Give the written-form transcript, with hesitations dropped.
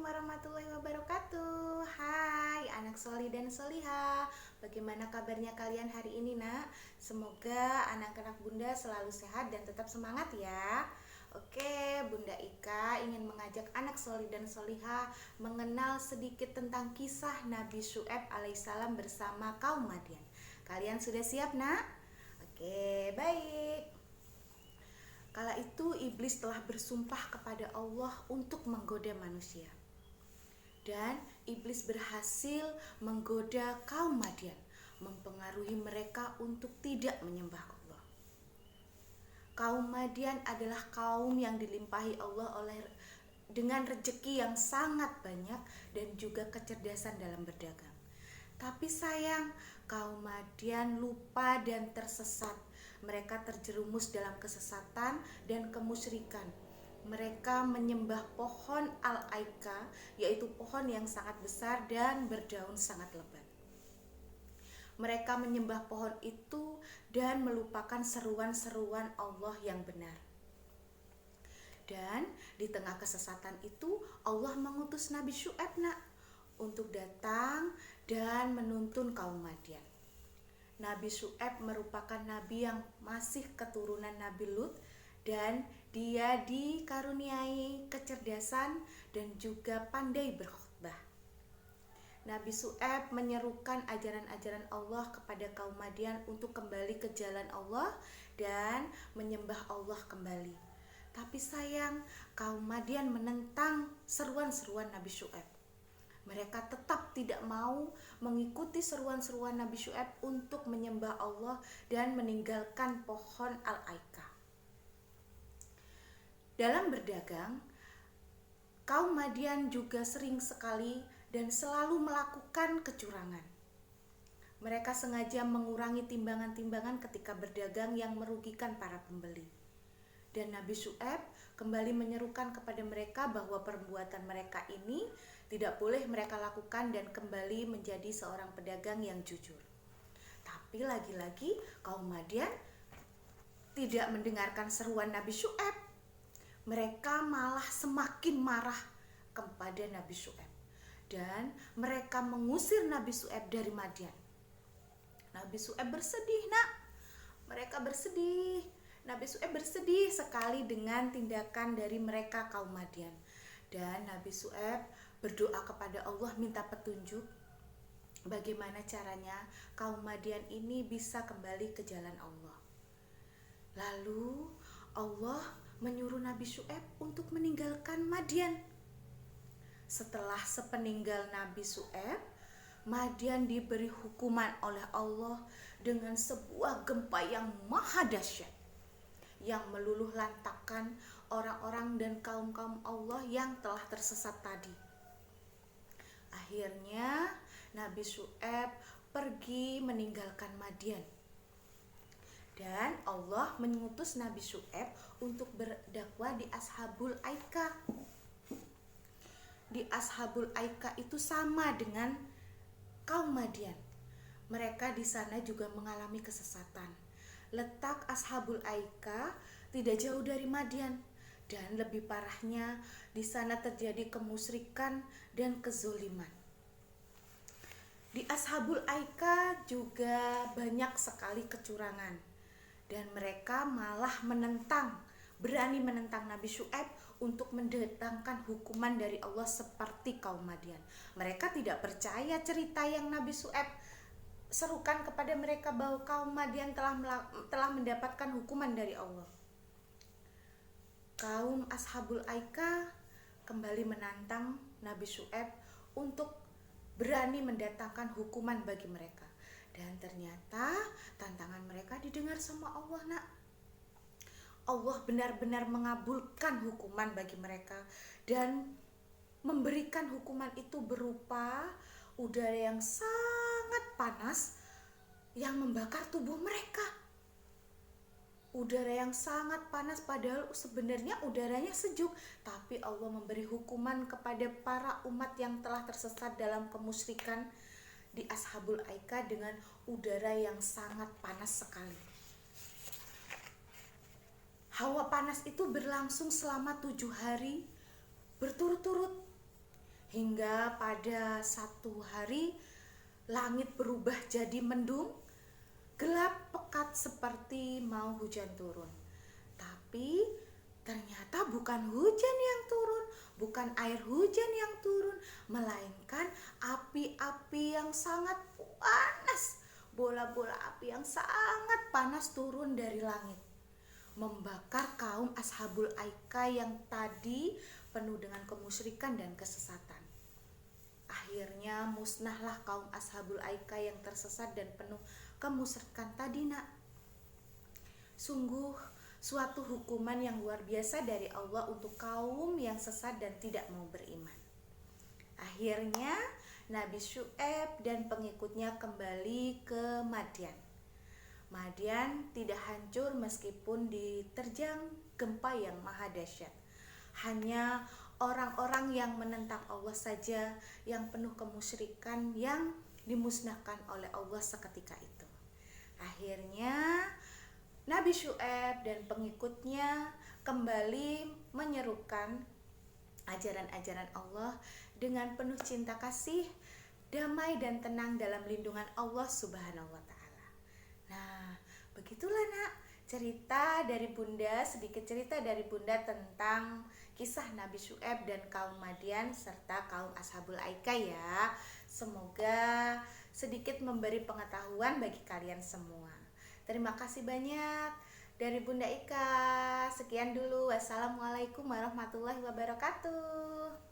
warahmatullahi wabarakatuh. Hai anak soli dan soliha. Bagaimana kabarnya kalian hari ini nak? Semoga anak-anak bunda selalu sehat dan tetap semangat ya. Oke, Bunda Ika ingin mengajak anak soli dan soliha mengenal sedikit tentang kisah Nabi Syu'aib alaihissalam bersama kaum Madian. Kalian sudah siap nak? Oke, baik. Kala itu iblis telah bersumpah kepada Allah untuk menggoda manusia. Dan iblis berhasil menggoda kaum Madian, mempengaruhi mereka untuk tidak menyembah Allah. Kaum Madian adalah kaum yang dilimpahi Allah dengan rejeki yang sangat banyak dan juga kecerdasan dalam berdagang. Tapi sayang, kaum Madian lupa dan tersesat. Mereka terjerumus dalam kesesatan dan kemusyrikan. Mereka menyembah pohon al-aika, yaitu pohon yang sangat besar dan berdaun sangat lebat. Mereka menyembah pohon itu dan melupakan seruan-seruan Allah yang benar. Dan di tengah kesesatan itu Allah mengutus Nabi Syu'aib untuk datang dan menuntun kaum Madian. Nabi Syu'aib merupakan nabi yang masih keturunan Nabi Lut dan dia dikaruniai kecerdasan dan juga pandai berkhutbah. Nabi Syu'aib menyerukan ajaran-ajaran Allah kepada kaum Madian untuk kembali ke jalan Allah dan menyembah Allah kembali. Tapi sayang, kaum Madian menentang seruan-seruan Nabi Syu'aib. Mereka tetap tidak mau mengikuti seruan-seruan Nabi Syu'aib untuk menyembah Allah dan meninggalkan pohon al-aika. Dalam berdagang, kaum Madian juga sering sekali dan selalu melakukan kecurangan. Mereka sengaja mengurangi timbangan-timbangan ketika berdagang yang merugikan para pembeli. Dan Nabi Syu'aib kembali menyerukan kepada mereka bahwa perbuatan mereka ini tidak boleh mereka lakukan dan kembali menjadi seorang pedagang yang jujur. Tapi lagi-lagi kaum Madian tidak mendengarkan seruan Nabi Syu'aib. Mereka malah semakin marah kepada Nabi Syu'aib. Dan mereka mengusir Nabi Syu'aib dari Madian. Nabi Syu'aib bersedih Mereka bersedih. Nabi Syu'aib bersedih sekali dengan tindakan dari mereka kaum Madian. Dan Nabi Syu'aib berdoa kepada Allah minta petunjuk bagaimana caranya kaum Madian ini bisa kembali ke jalan Allah. Lalu Allah menyuruh Nabi Syu'aib untuk meninggalkan Madian. Setelah sepeninggal Nabi Syu'aib, Madian diberi hukuman oleh Allah dengan sebuah gempa yang maha dahsyat yang meluluh lantakkan orang-orang dan kaum-kaum Allah yang telah tersesat tadi. Akhirnya Nabi Syu'aib pergi meninggalkan Madian. Dan Allah mengutus Nabi Syu'aib untuk berdakwah di Ashabul Aika. Di Ashabul Aika itu sama dengan kaum Madian. Mereka di sana juga mengalami kesesatan. Letak Ashabul Aika tidak jauh dari Madian dan lebih parahnya di sana terjadi kemusyrikan dan kezoliman. Di Ashabul Aika juga banyak sekali kecurangan dan mereka malah berani menentang Nabi Syu'aib untuk mendatangkan hukuman dari Allah seperti kaum Madian. Mereka tidak percaya cerita yang Nabi Syu'aib serukan kepada mereka bahwa kaum Madian telah mendapatkan hukuman dari Allah. Kaum Ashabul Aika kembali menantang Nabi Syu'aib untuk berani mendatangkan hukuman bagi mereka. Dan ternyata tantangan mereka didengar sama Allah Allah benar-benar mengabulkan hukuman bagi mereka dan memberikan hukuman itu berupa udara yang sangat panas yang membakar tubuh mereka. Udara yang sangat panas padahal sebenarnya udaranya sejuk, tapi Allah memberi hukuman kepada para umat yang telah tersesat dalam kemusyrikan di Ashabul Aika dengan udara yang sangat panas sekali. Hawa panas itu berlangsung selama 7 hari berturut-turut hingga pada satu hari langit berubah jadi mendung, gelap pekat seperti mau hujan turun. Tapi ternyata bukan hujan yang turun, bukan air hujan yang turun, melainkan api-api yang sangat panas. Bola-bola api yang sangat panas turun dari langit, membakar kaum Ashabul Aika yang tadi penuh dengan kemusyrikan dan kesesatan. Akhirnya musnahlah kaum Ashabul Aika yang tersesat dan penuh kemusyrikan tadi, nak. Sungguh suatu hukuman yang luar biasa dari Allah untuk kaum yang sesat dan tidak mau beriman. Akhirnya Nabi Syu'aib dan pengikutnya kembali ke Madian. Madian tidak hancur meskipun diterjang gempa yang maha dahsyat. Hanya orang-orang yang menentang Allah saja yang penuh kemusyrikan yang dimusnahkan oleh Allah seketika itu. Akhirnya Nabi Syu'aib dan pengikutnya kembali menyerukan ajaran-ajaran Allah dengan penuh cinta kasih, damai dan tenang dalam lindungan Allah Subhanahu wa taala. Nah, begitulah nak, sedikit cerita dari Bunda tentang kisah Nabi Syu'aib dan kaum Madian serta kaum Ashabul Aika ya. Semoga sedikit memberi pengetahuan bagi kalian semua. Terima kasih banyak dari Bunda Ika. Sekian dulu. Wassalamualaikum warahmatullahi wabarakatuh.